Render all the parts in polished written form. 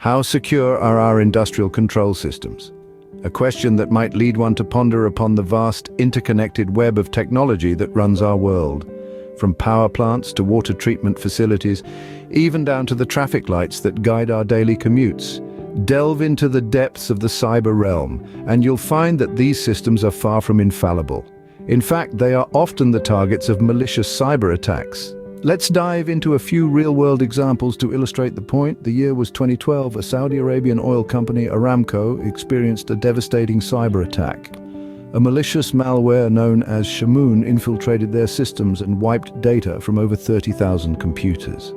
How secure are our industrial control systems? A question that might lead one to ponder upon the vast interconnected web of technology that runs our world. From power plants to water treatment facilities, even down to the traffic lights that guide our daily commutes. Delve into the depths of the cyber realm, and you'll find that these systems are far from infallible. In fact, they are often the targets of malicious cyber attacks. Let's dive into a few real-world examples to illustrate the point. The year was 2012. A Saudi Arabian oil company, Aramco, experienced a devastating cyber attack. A malicious malware known as Shamoon infiltrated their systems and wiped data from over 30,000 computers.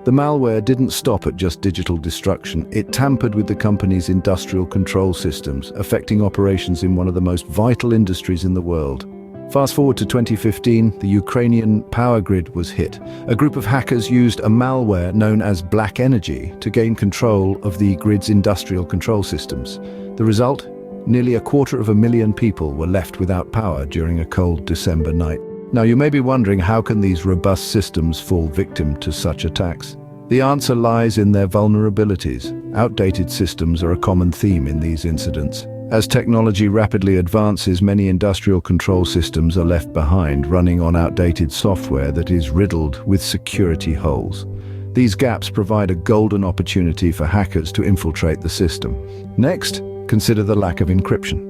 The malware didn't stop at just digital destruction. It tampered with the company's industrial control systems, affecting operations in one of the most vital industries in the world. Fast forward to 2015, the Ukrainian power grid was hit. A group of hackers used a malware known as Black Energy to gain control of the grid's industrial control systems. The result? Nearly 250,000 people were left without power during a cold December night. Now, you may be wondering, how can these robust systems fall victim to such attacks? The answer lies in their vulnerabilities. Outdated systems are a common theme in these incidents. As technology rapidly advances, many industrial control systems are left behind, running on outdated software that is riddled with security holes. These gaps provide a golden opportunity for hackers to infiltrate the system. Next, consider the lack of encryption.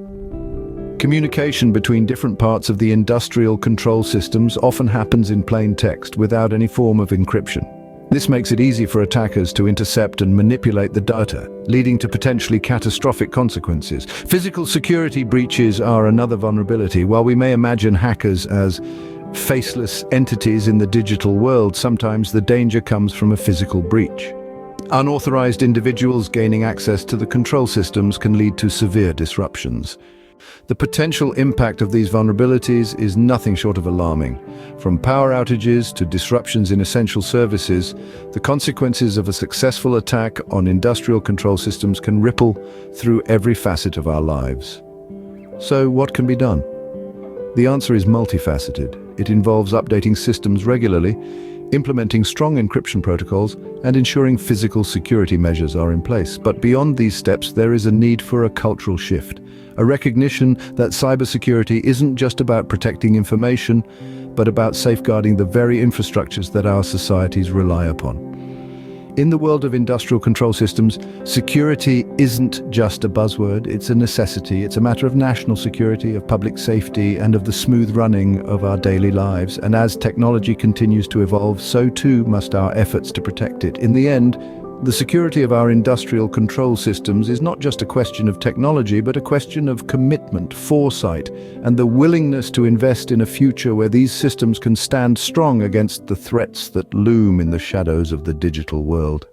Communication between different parts of the industrial control systems often happens in plain text without any form of encryption. This makes it easy for attackers to intercept and manipulate the data, leading to potentially catastrophic consequences. Physical security breaches are another vulnerability. While we may imagine hackers as faceless entities in the digital world, sometimes the danger comes from a physical breach. Unauthorized individuals gaining access to the control systems can lead to severe disruptions. The potential impact of these vulnerabilities is nothing short of alarming. From power outages to disruptions in essential services, the consequences of a successful attack on industrial control systems can ripple through every facet of our lives. So, what can be done? The answer is multifaceted. It involves updating systems regularly, implementing strong encryption protocols, and ensuring physical security measures are in place. But beyond these steps, there is a need for a cultural shift. A recognition that cybersecurity isn't just about protecting information, but about safeguarding the very infrastructures that our societies rely upon. In the world of industrial control systems, security isn't just a buzzword, it's a necessity. It's a matter of national security, of public safety, and of the smooth running of our daily lives. And as technology continues to evolve, so too must our efforts to protect it. In the end, the security of our industrial control systems is not just a question of technology, but a question of commitment, foresight, and the willingness to invest in a future where these systems can stand strong against the threats that loom in the shadows of the digital world.